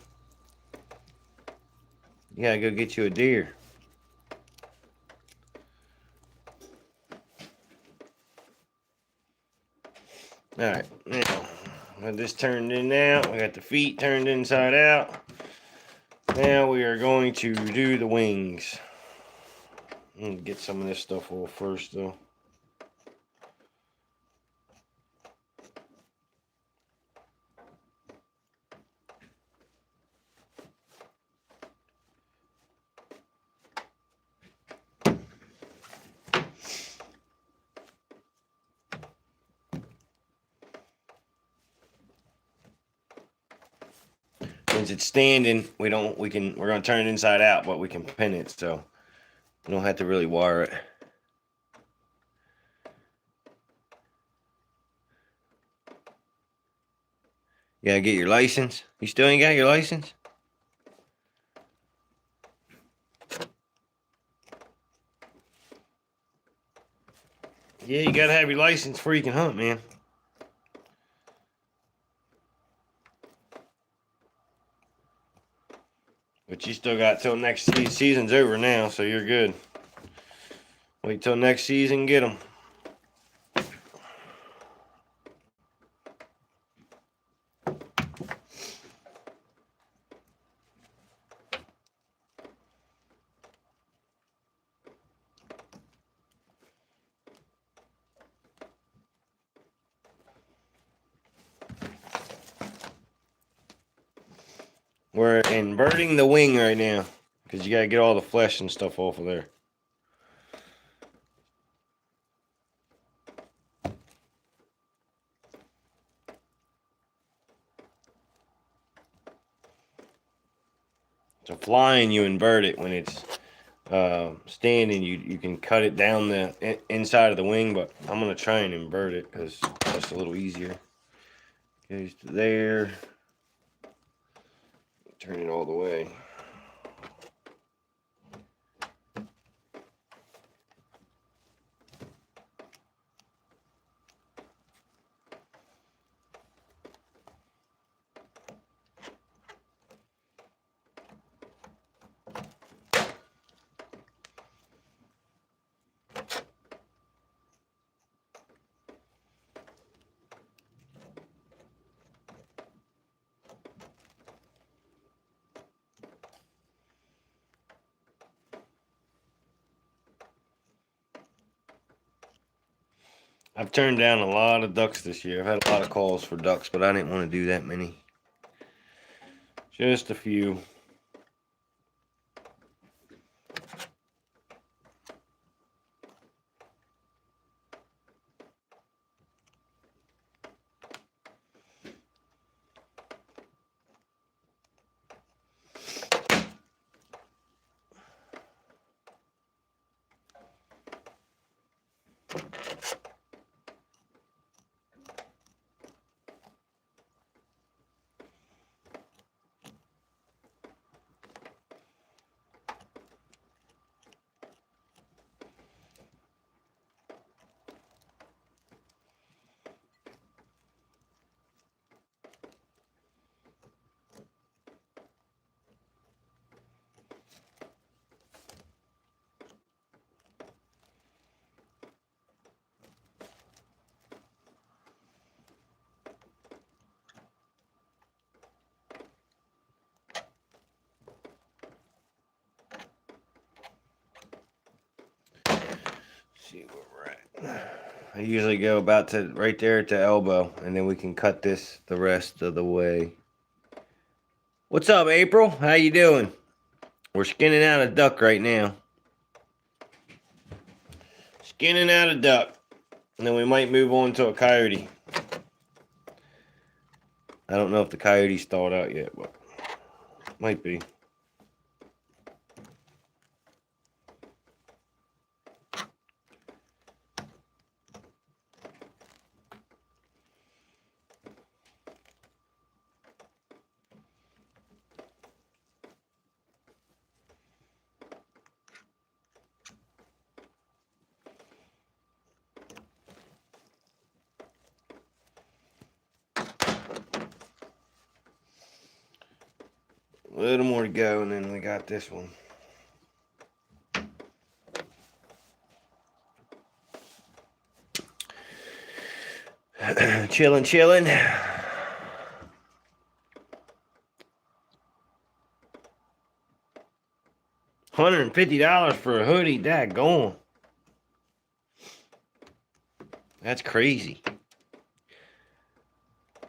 You gotta go get you a deer. Alright, now, got this turned in now. I got the feet turned inside out. Now we are going to do the wings. I'm gonna get some of this stuff off first, though. Since it's standing, we're gonna turn it inside out, but we can pin it, so we don't have to really wire it. You gotta get your license. You still ain't got your license? Yeah, you gotta have your license before you can hunt, man. But you still got till next season's over now, so you're good. Wait till next season and get them. We're inverting the wing right now because you gotta get all the flesh and stuff off of there. So flying, you invert it. When it's standing, you can cut it down the inside of the wing, but I'm gonna try and invert it because that's a little easier. Goes to there. Turn it all the way. I've turned down a lot of ducks this year. I've had a lot of calls for ducks, but I didn't want to do that many. Just a few. See where we're at. I usually go about to right there at the elbow, and then we can cut this the rest of the way. What's up, April? How you doing? We're skinning out a duck right now. Skinning out a duck. And then we might move on to a coyote. I don't know if the coyote's thawed out yet, but might be. A little more to go, and then we got this one. Chilling. $150 for a hoodie, daggone. That's crazy.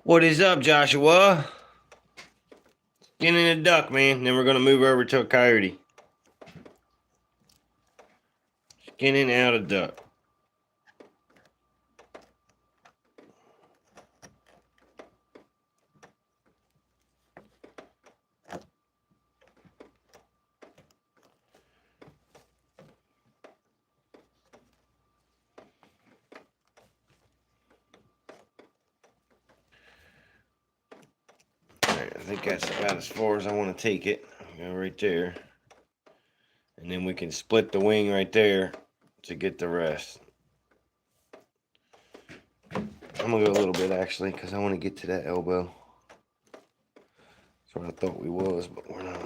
What is up, Joshua? Skinning a duck, man. Then we're gonna move over to a coyote. Skinning out a duck. Alright, I think that's about as far as I want to take it. Go right there. And then we can split the wing right there to get the rest. I'm gonna go a little bit actually, because I want to get to that elbow. That's what I thought we was, but we're not.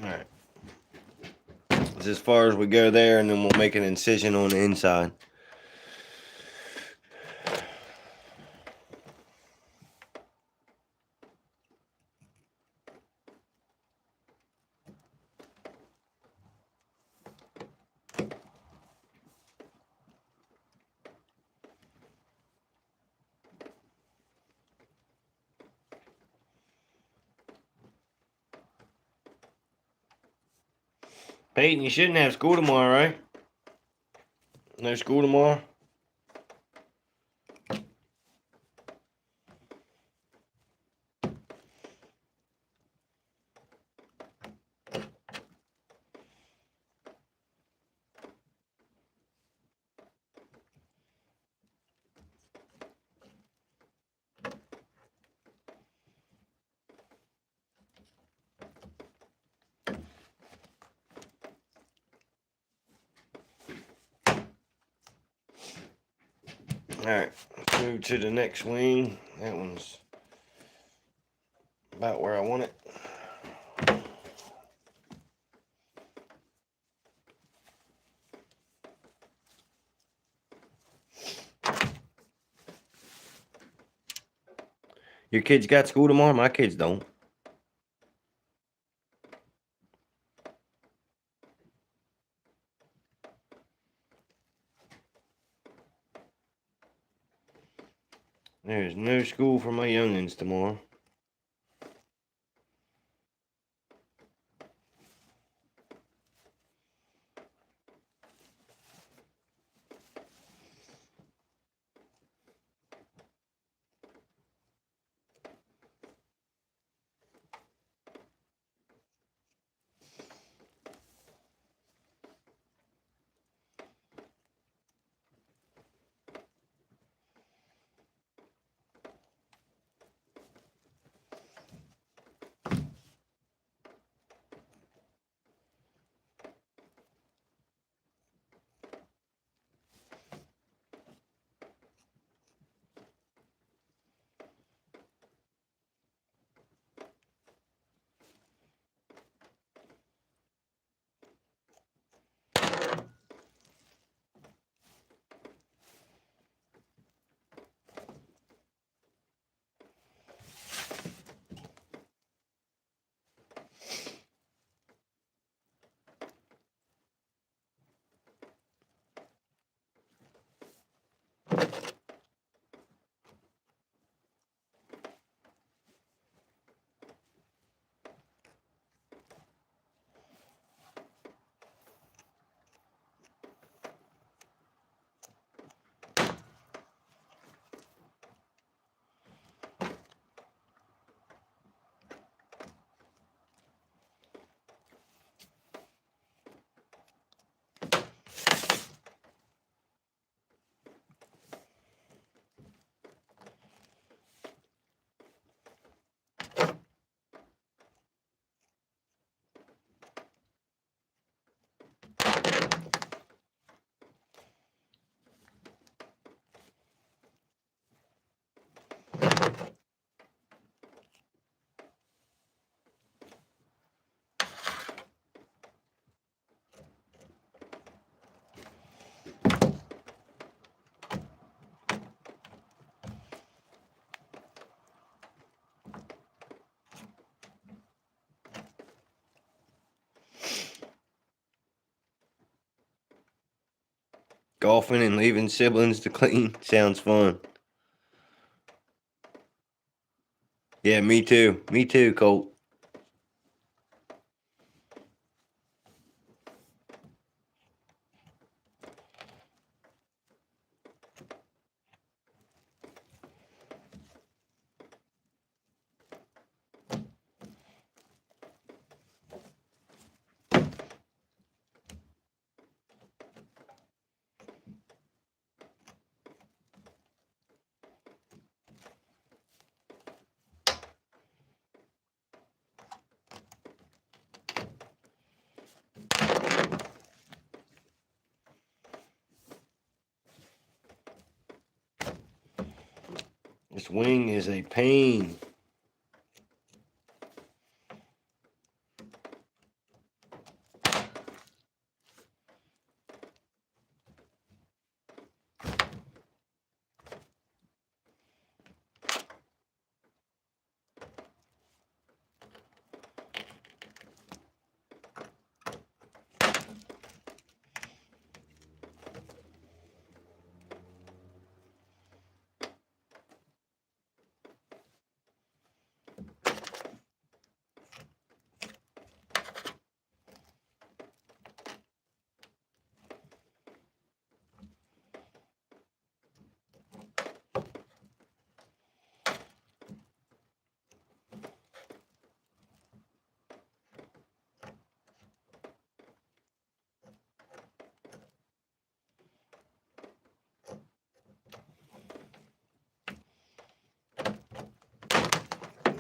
Alright. That's as far as we go there, and then we'll make an incision on the inside. Peyton, you shouldn't have school tomorrow, right? No school tomorrow? Alright, let's move to the next wing. That one's about where I want it. Your kids got school tomorrow? My kids don't. There's no school for my youngins tomorrow. Golfing and leaving siblings to clean sounds fun. Yeah, me too. Me too, Colt. This wing is a pain.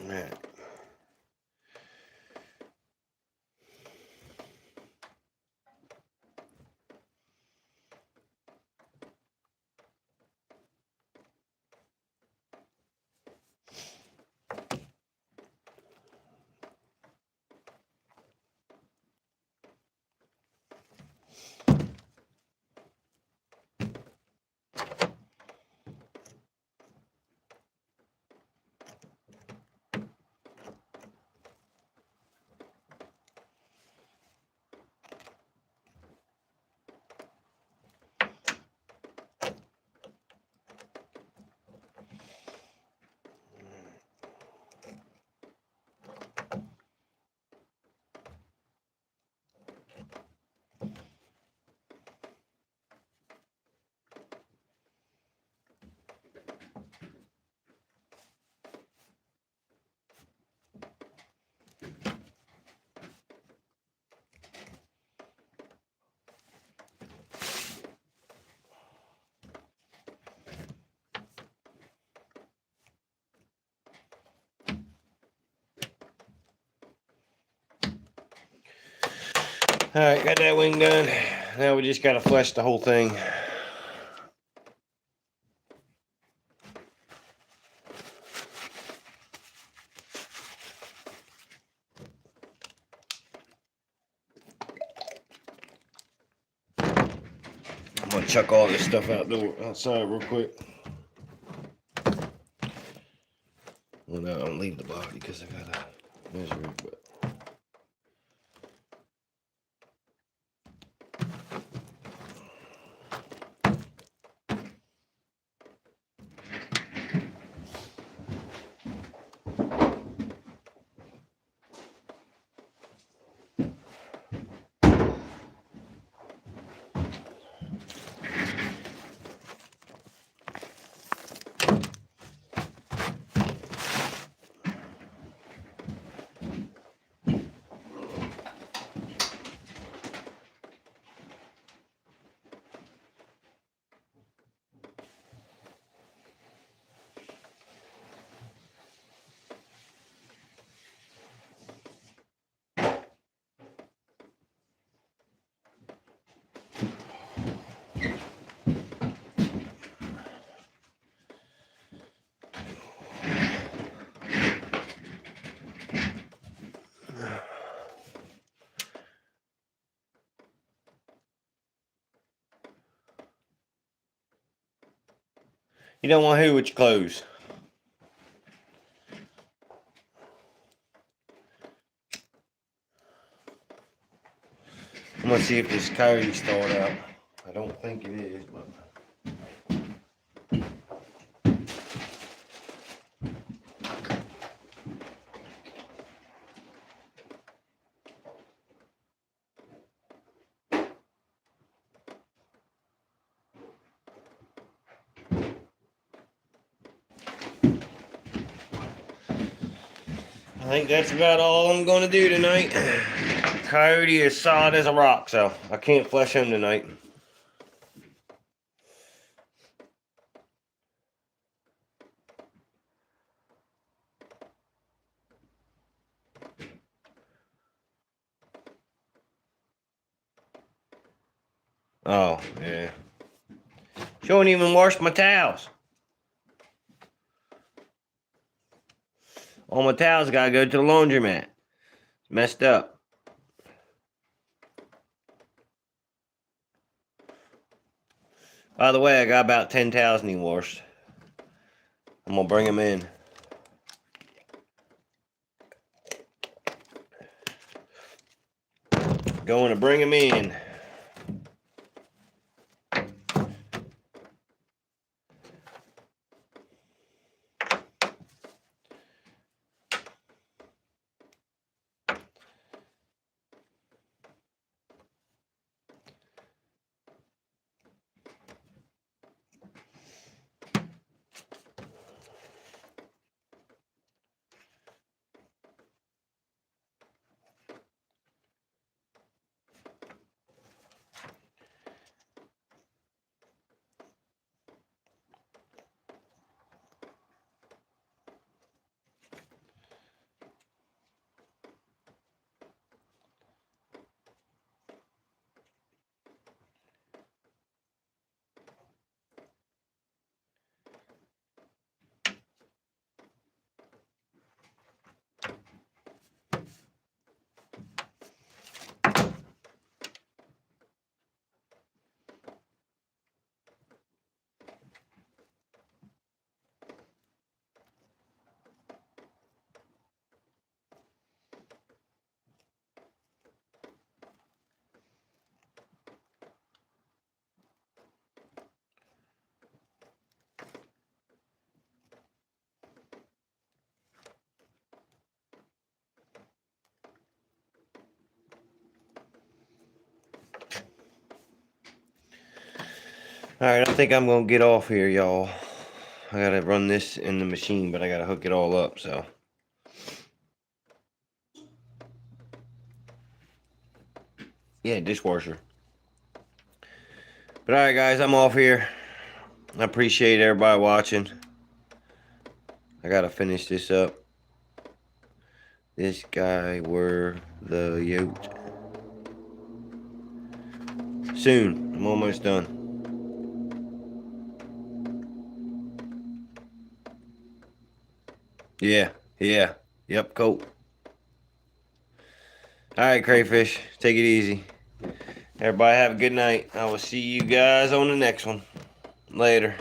Man. Alright, got that wing done. Now we just gotta flesh the whole thing. I'm gonna chuck all this stuff outside real quick. Well, no, I don't leave the body because I gotta measure it, but you don't want who with your clothes. I'm gonna see if this coyote's thawed out. I don't think it is, but. I think that's about all I'm going to do tonight. Coyote is solid as a rock, so I can't flesh him tonight. Oh, yeah. She don't even wash my towels. All my towels gotta go to the laundromat. It's messed up. By the way, I got about 10 towels need washed. I'm gonna bring them in. Going to bring them in. Alright, I think I'm gonna get off here, y'all. I gotta run this in the machine, but I gotta hook it all up, so. Yeah, dishwasher. But alright, guys, I'm off here. I appreciate everybody watching. I gotta finish this up. This guy were the yote. Soon. I'm almost done. Yeah. Yep, cool. Alright, crayfish. Take it easy. Everybody have a good night. I will see you guys on the next one. Later.